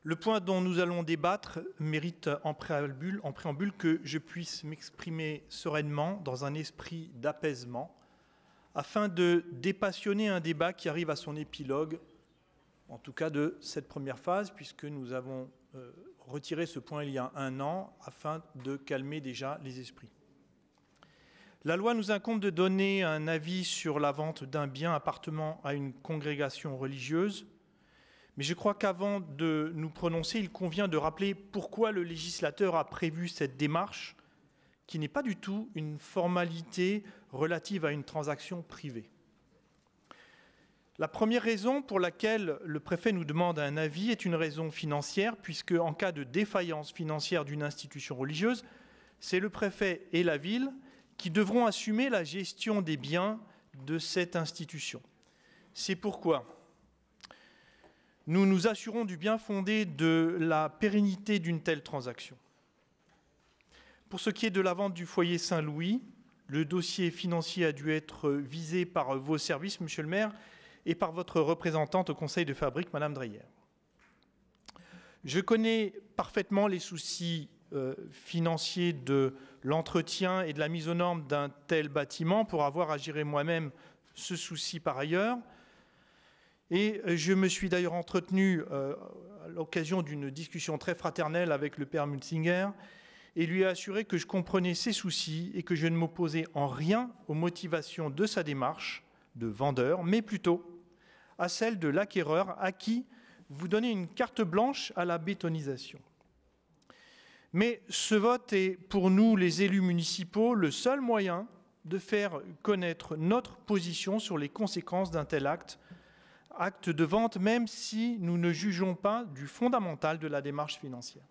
Le point dont nous allons débattre mérite en préambule que je puisse m'exprimer sereinement dans un esprit d'apaisement afin de dépassionner un débat qui arrive à son épilogue, en tout cas de cette première phase, puisque nous avons retiré ce point il y a 1 an afin de calmer déjà les esprits. La loi nous incombe de donner un avis sur la vente d'un bien appartenant à une congrégation religieuse, mais je crois qu'avant de nous prononcer, il convient de rappeler pourquoi le législateur a prévu cette démarche, qui n'est pas du tout une formalité relative à une transaction privée. La première raison pour laquelle le préfet nous demande un avis est une raison financière, puisque en cas de défaillance financière d'une institution religieuse, c'est le préfet et la ville qui devront assumer la gestion des biens de cette institution. C'est pourquoi nous nous assurons du bien fondé de la pérennité d'une telle transaction. Pour ce qui est de la vente du foyer Saint-Louis, le dossier financier a dû être visé par vos services, Monsieur le maire, et par votre représentante au Conseil de fabrique, Madame Dreyer. Je connais parfaitement les soucis financiers de l'entretien et de la mise aux normes d'un tel bâtiment pour avoir à gérer moi-même ce souci par ailleurs. Et je me suis d'ailleurs entretenu à l'occasion d'une discussion très fraternelle avec le père Munzinger et lui ai assuré que je comprenais ses soucis et que je ne m'opposais en rien aux motivations de sa démarche de vendeur, mais plutôt à celle de l'acquéreur à qui vous donnez une carte blanche à la bétonisation. Mais ce vote est pour nous, les élus municipaux, le seul moyen de faire connaître notre position sur les conséquences d'un tel acte de vente, même si nous ne jugeons pas du fondamental de la démarche financière.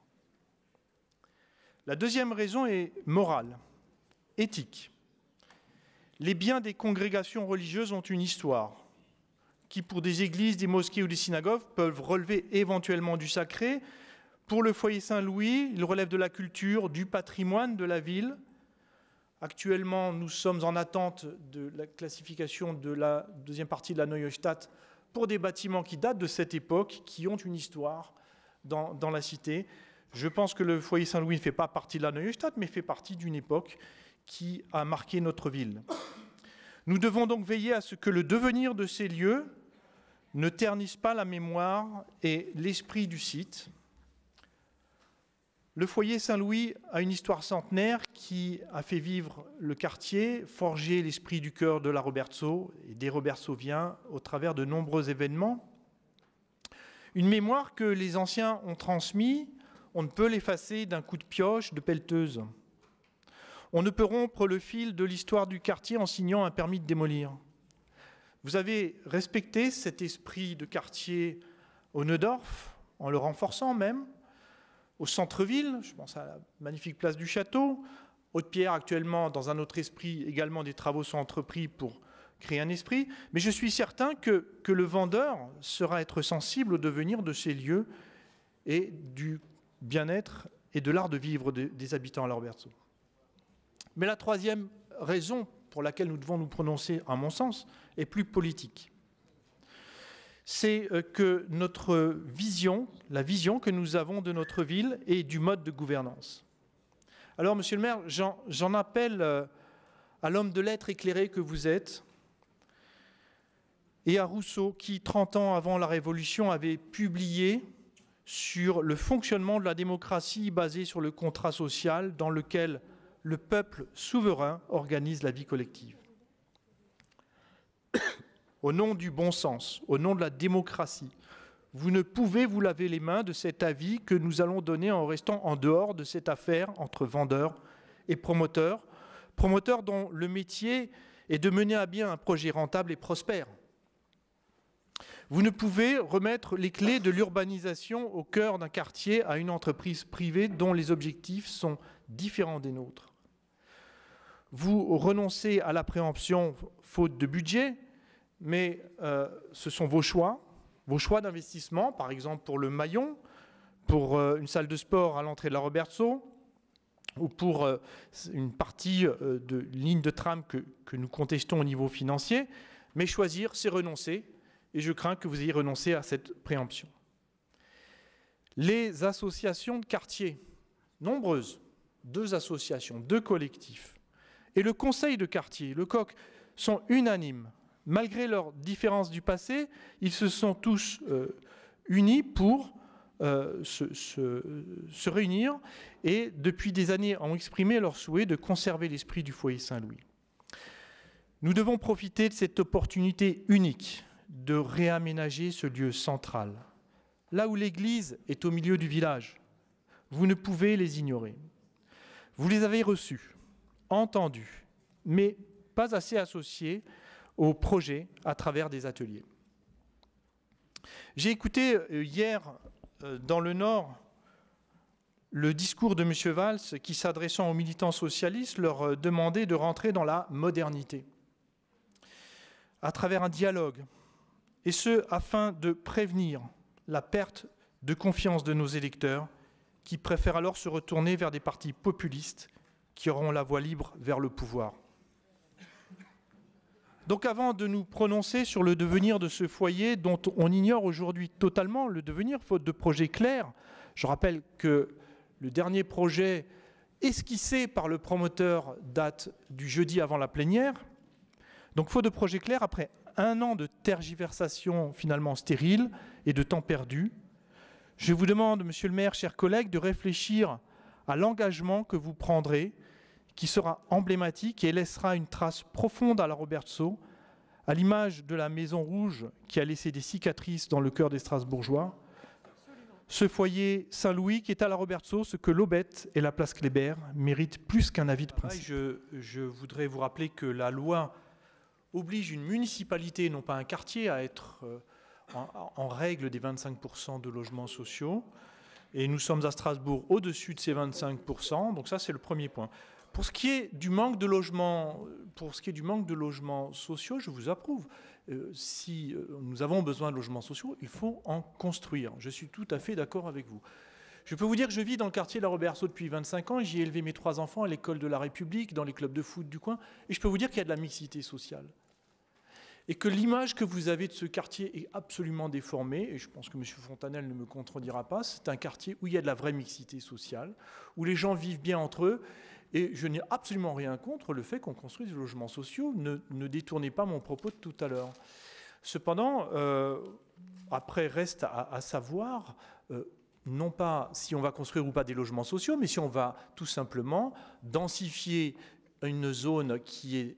La deuxième raison est morale, éthique. Les biens des congrégations religieuses ont une histoire qui, pour des églises, des mosquées ou des synagogues, peuvent relever éventuellement du sacré. Pour le foyer Saint-Louis, il relève de la culture, du patrimoine de la ville. Actuellement, nous sommes en attente de la classification de la deuxième partie de la Neue Stadt pour des bâtiments qui datent de cette époque, qui ont une histoire dans la cité. Je pense que le foyer Saint-Louis ne fait pas partie de la Neue Stadt, mais fait partie d'une époque qui a marqué notre ville. Nous devons donc veiller à ce que le devenir de ces lieux ne ternisse pas la mémoire et l'esprit du site. Le foyer Saint-Louis a une histoire centenaire qui a fait vivre le quartier, forgé l'esprit du cœur de la Robertso et des Robertsoviens au travers de nombreux événements. Une mémoire que les anciens ont transmise, on ne peut l'effacer d'un coup de pioche, de pelleteuse. On ne peut rompre le fil de l'histoire du quartier en signant un permis de démolir. Vous avez respecté cet esprit de quartier au Neudorf, en le renforçant même, au centre-ville, je pense à la magnifique place du Château. Haute-Pierre, actuellement, dans un autre esprit, également des travaux sont entrepris pour créer un esprit. Mais je suis certain que le vendeur sera être sensible au devenir de ces lieux et du bien-être et de l'art de vivre des habitants à la Robertso. Mais la troisième raison pour laquelle nous devons nous prononcer, à mon sens, est plus politique. C'est que notre vision, la vision que nous avons de notre ville et du mode de gouvernance. Alors, monsieur le maire, j'en appelle à l'homme de lettres éclairé que vous êtes et à Rousseau, qui, 30 ans avant la Révolution, avait publié sur le fonctionnement de la démocratie basée sur le contrat social dans lequel le peuple souverain organise la vie collective. Au nom du bon sens, au nom de la démocratie, vous ne pouvez vous laver les mains de cet avis que nous allons donner en restant en dehors de cette affaire entre vendeurs et promoteurs dont le métier est de mener à bien un projet rentable et prospère. Vous ne pouvez remettre les clés de l'urbanisation au cœur d'un quartier à une entreprise privée dont les objectifs sont différents des nôtres. Vous renoncez à la préemption faute de budget, mais ce sont vos choix d'investissement, par exemple pour le Maillon, pour une salle de sport à l'entrée de la Robertso, ou pour une partie de ligne de tram que nous contestons au niveau financier. Mais choisir, c'est renoncer, et je crains que vous ayez renoncé à cette préemption. Les associations de quartier, nombreuses, 2 associations, 2 collectifs, et le conseil de quartier, le COQ, sont unanimes. Malgré leurs différences du passé, ils se sont tous unis pour se réunir et depuis des années ont exprimé leur souhait de conserver l'esprit du foyer Saint-Louis. Nous devons profiter de cette opportunité unique de réaménager ce lieu central. Là où l'église est au milieu du village, vous ne pouvez les ignorer. Vous les avez reçus, entendus, mais pas assez associés au projet à travers des ateliers. J'ai écouté hier dans le Nord le discours de M. Valls qui, s'adressant aux militants socialistes, leur demandait de rentrer dans la modernité à travers un dialogue, et ce, afin de prévenir la perte de confiance de nos électeurs qui préfèrent alors se retourner vers des partis populistes qui auront la voie libre vers le pouvoir. Donc avant de nous prononcer sur le devenir de ce foyer dont on ignore aujourd'hui totalement le devenir, faute de projet clair, je rappelle que le dernier projet esquissé par le promoteur date du jeudi avant la plénière, donc faute de projet clair, après 1 an de tergiversation finalement stérile et de temps perdu, je vous demande, Monsieur le maire, chers collègues, de réfléchir à l'engagement que vous prendrez, qui sera emblématique et laissera une trace profonde à la Robertsau, à l'image de la Maison Rouge qui a laissé des cicatrices dans le cœur des Strasbourgeois. Ce foyer Saint-Louis qui est à la Robertsau, ce que l'Aubette et la place Kléber méritent plus qu'un avis de principe. Je voudrais vous rappeler que la loi oblige une municipalité, non pas un quartier, à être en règle des 25% de logements sociaux. Et nous sommes à Strasbourg au-dessus de ces 25%. Donc ça, c'est le premier point. Pour ce qui est du manque de logements, sociaux, je vous approuve. Si nous avons besoin de logements sociaux, il faut en construire. Je suis tout à fait d'accord avec vous. Je peux vous dire que je vis dans le quartier de la Robertsau depuis 25 ans. J'y ai élevé mes 3 enfants à l'école de la République, dans les clubs de foot du coin. Et je peux vous dire qu'il y a de la mixité sociale. Et que l'image que vous avez de ce quartier est absolument déformée, et je pense que M. Fontanelle ne me contredira pas, c'est un quartier où il y a de la vraie mixité sociale, où les gens vivent bien entre eux, et je n'ai absolument rien contre le fait qu'on construise des logements sociaux, ne détournez pas mon propos de tout à l'heure. Cependant, après reste à savoir, non pas si on va construire ou pas des logements sociaux, mais si on va tout simplement densifier une zone qui est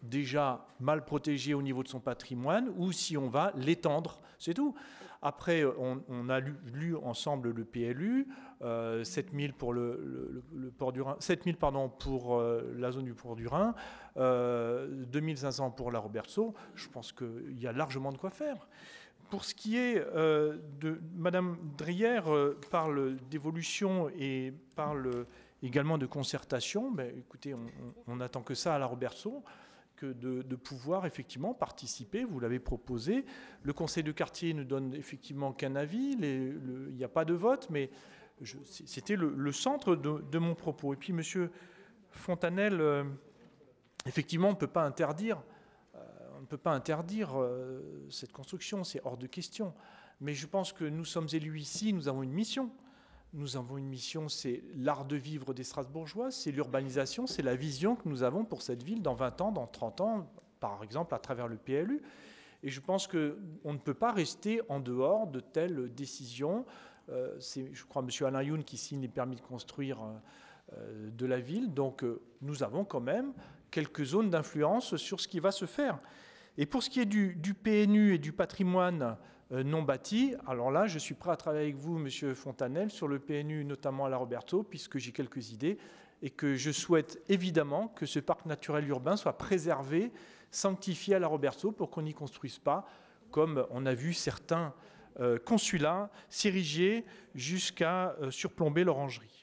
déjà mal protégé au niveau de son patrimoine, ou si on va l'étendre, c'est tout. Après, on a lu ensemble le PLU, 7 000 pour le port du Rhin, 7 000 pardon, pour la zone du port du Rhin, 2 500 pour la Robertsau. Je pense qu'il y a largement de quoi faire. Pour ce qui est de Madame Drière parle d'évolution et parle également de concertation. Ben, écoutez, on n'attend que ça à la Robertsau, que de pouvoir effectivement participer, vous l'avez proposé. Le conseil de quartier ne donne effectivement qu'un avis, il n'y a pas de vote, mais c'était le centre de mon propos. Et puis M. Fontanelle, effectivement, on ne peut pas interdire cette construction, c'est hors de question. Mais je pense que nous sommes élus ici, nous avons une mission. Nous avons une mission, c'est l'art de vivre des Strasbourgeois, c'est l'urbanisation, c'est la vision que nous avons pour cette ville dans 20 ans, dans 30 ans, par exemple à travers le PLU. Et je pense qu'on ne peut pas rester en dehors de telles décisions. C'est, je crois, M. Alain Youn qui signe les permis de construire de la ville. Donc nous avons quand même quelques zones d'influence sur ce qui va se faire. Et pour ce qui est du PNU et du patrimoine non bâti, alors là, je suis prêt à travailler avec vous, M. Fontanelle, sur le PNU, notamment à la Robertsau, puisque j'ai quelques idées, et que je souhaite évidemment que ce parc naturel urbain soit préservé, sanctifié à la Robertsau, pour qu'on n'y construise pas, comme on a vu certains consulats s'ériger jusqu'à surplomber l'orangerie.